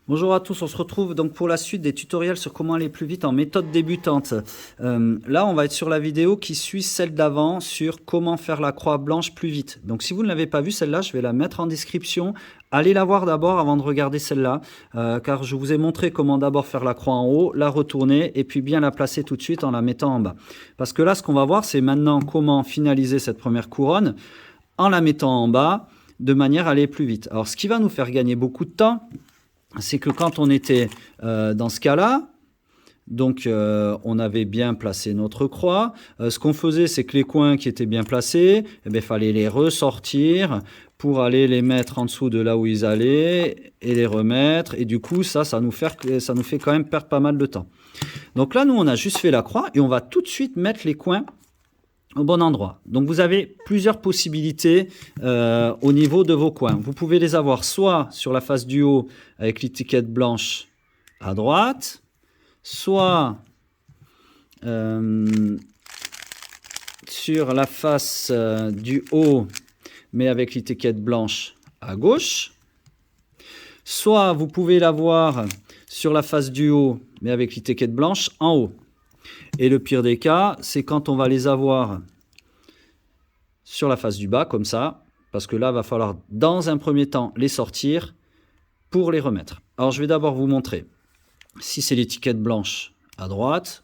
Bonjour à tous, on se retrouve donc pour la suite des tutoriels sur comment aller plus vite en méthode débutante. Là, on va être sur la vidéo qui suit celle d'avant sur comment faire la croix blanche plus vite. Donc si vous ne l'avez pas vue, celle-là, je vais la mettre en description. Allez la voir d'abord avant de regarder celle-là, car je vous ai montré comment d'abord faire la croix en haut, la retourner et puis bien la placer tout de suite en la mettant en bas. Parce que là, ce qu'on va voir, c'est maintenant comment finaliser cette première couronne en la mettant en bas de manière à aller plus vite. Alors, ce qui va nous faire gagner beaucoup de temps, c'est que quand on était dans ce cas-là, donc on avait bien placé notre croix. Ce qu'on faisait, c'est que les coins qui étaient bien placés, il fallait les ressortir pour aller les mettre en dessous de là où ils allaient et les remettre. Et du coup, ça nous fait quand même perdre pas mal de temps. Donc là, nous, on a juste fait la croix et on va tout de suite mettre les coins au bon endroit. Donc vous avez plusieurs possibilités au niveau de vos coins. Vous pouvez les avoir soit sur la face du haut avec l'étiquette blanche à droite, soit sur la face du haut mais avec l'étiquette blanche à gauche, soit vous pouvez l'avoir sur la face du haut mais avec l'étiquette blanche en haut. Et le pire des cas, c'est quand on va les avoir sur la face du bas, comme ça, parce que là, il va falloir, dans un premier temps, les sortir pour les remettre. Alors, je vais d'abord vous montrer. Si c'est l'étiquette blanche à droite,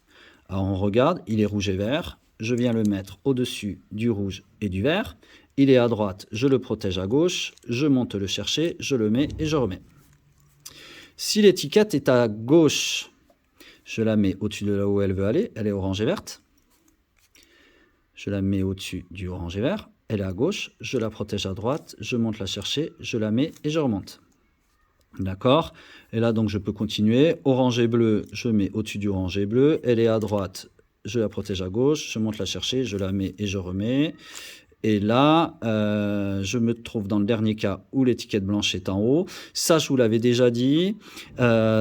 alors on regarde, il est rouge et vert. Je viens le mettre au-dessus du rouge et du vert. Il est à droite, je le protège à gauche. Je monte le chercher, je le mets et je remets. Si l'étiquette est à gauche, je la mets au-dessus de là où elle veut aller. Elle est orange et verte. Je la mets au-dessus du orange et vert. Elle est à gauche. Je la protège à droite. Je monte la chercher. Je la mets et je remonte. D'accord? Et là, donc, je peux continuer. Orange et bleu, je mets au-dessus du orange et bleu. Elle est à droite. Je la protège à gauche. Je monte la chercher. Je la mets et je remets. Et là, je me trouve dans le dernier cas où l'étiquette blanche est en haut. Ça, je vous l'avais déjà dit.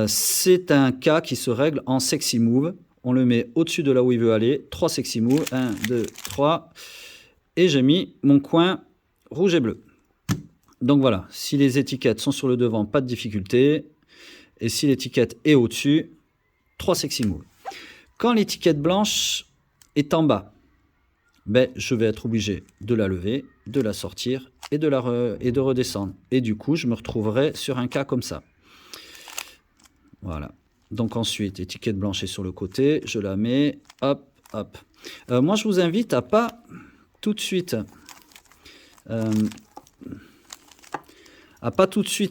C'est un cas qui se règle en sexy move. On le met au-dessus de là où il veut aller. 3 sexy moves. 1, 2, 3. Et j'ai mis mon coin rouge et bleu. Donc voilà, si les étiquettes sont sur le devant, pas de difficulté. Et si l'étiquette est au-dessus, 3 sexy moves. Quand l'étiquette blanche est en bas, je vais être obligé de la lever, de la sortir et de redescendre. Et du coup, je me retrouverai sur un cas comme ça. Voilà. Donc ensuite, étiquette blanche est sur le côté, je la mets, hop, hop. Moi, je vous invite à pas tout de suite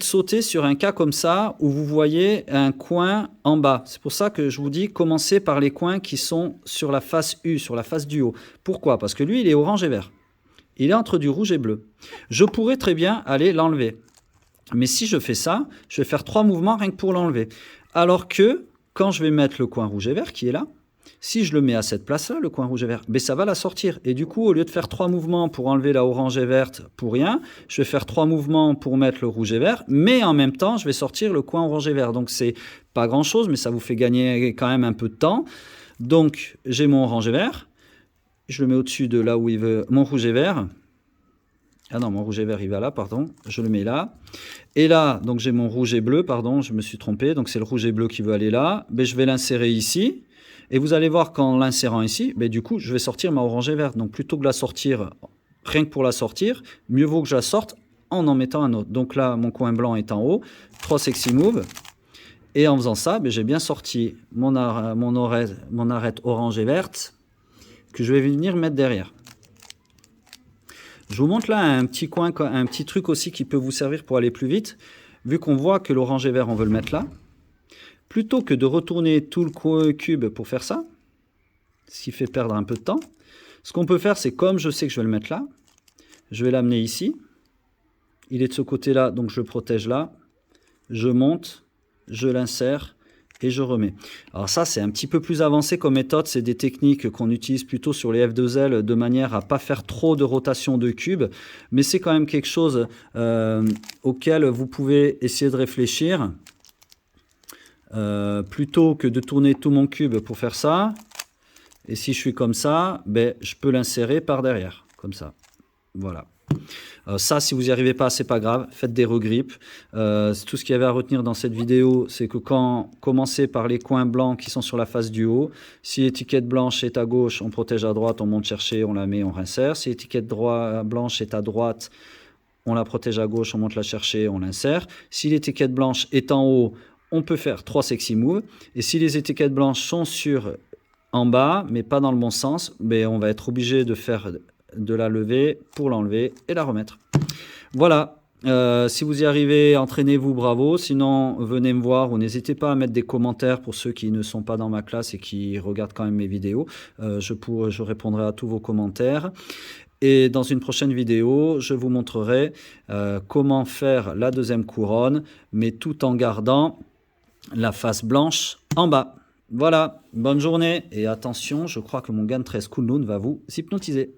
sauter sur un cas comme ça où vous voyez un coin en bas. C'est pour ça que je vous dis commencez par les coins qui sont sur la face U, sur la face du haut. Pourquoi? Parce que lui, il est orange et vert. Il est entre du rouge et bleu. Je pourrais très bien aller l'enlever. Mais si je fais ça, je vais faire 3 mouvements rien que pour l'enlever. Alors que quand je vais mettre le coin rouge et vert qui est là, si je le mets à cette place-là, le coin rouge et vert, ça va la sortir. Et du coup, au lieu de faire 3 mouvements pour enlever la orange et verte pour rien, je vais faire 3 mouvements pour mettre le rouge et vert, mais en même temps, je vais sortir le coin orange et vert. Donc, c'est pas grand-chose, mais ça vous fait gagner quand même un peu de temps. Donc, j'ai mon orange et vert. Je le mets au-dessus de là où il veut, mon rouge et vert. Ah non, mon rouge et vert, il va là, pardon. Je le mets là. Et là, donc j'ai mon rouge et bleu, pardon, je me suis trompé. Donc, c'est le rouge et bleu qui veut aller là. Je vais l'insérer ici. Et vous allez voir qu'en l'insérant ici, du coup, je vais sortir ma orange et verte. Donc, plutôt que de la sortir, rien que pour la sortir, mieux vaut que je la sorte en mettant un autre. Donc là, mon coin blanc est en haut. 3 sexy moves. Et en faisant ça, j'ai bien sorti mon arête orange et verte que je vais venir mettre derrière. Je vous montre là un petit coin, un petit truc aussi qui peut vous servir pour aller plus vite. Vu qu'on voit que l'orange et vert, on veut le mettre là. Plutôt que de retourner tout le cube pour faire ça, ce qui fait perdre un peu de temps, ce qu'on peut faire, c'est comme je sais que je vais le mettre là, je vais l'amener ici. Il est de ce côté-là, donc je le protège là. Je monte, je l'insère et je remets. Alors ça, c'est un petit peu plus avancé comme méthode. C'est des techniques qu'on utilise plutôt sur les F2L de manière à ne pas faire trop de rotation de cube. Mais c'est quand même quelque chose auquel vous pouvez essayer de réfléchir. Plutôt que de tourner tout mon cube pour faire ça, et si je suis comme ça, je peux l'insérer par derrière, comme ça. Voilà. Ça, si vous n'y arrivez pas, c'est pas grave, faites des regrippes. Tout ce qu'il y avait à retenir dans cette vidéo, c'est que quand commencez par les coins blancs qui sont sur la face du haut, si l'étiquette blanche est à gauche, on protège à droite, on monte chercher, on la met, on réinsère. Si l'étiquette blanche est à droite, on la protège à gauche, on monte la chercher, on l'insère. Si l'étiquette blanche est en haut, on peut faire 3 sexy moves. Et si les étiquettes blanches sont en bas, mais pas dans le bon sens, ben on va être obligé de faire de la lever pour l'enlever et la remettre. Voilà. Si vous y arrivez, entraînez-vous, bravo. Sinon, venez me voir ou n'hésitez pas à mettre des commentaires pour ceux qui ne sont pas dans ma classe et qui regardent quand même mes vidéos. Je répondrai à tous vos commentaires. Et dans une prochaine vidéo, je vous montrerai comment faire la deuxième couronne, mais tout en gardant la face blanche en bas. Voilà, bonne journée et attention, je crois que mon GAN 13 Cool Noon va vous hypnotiser.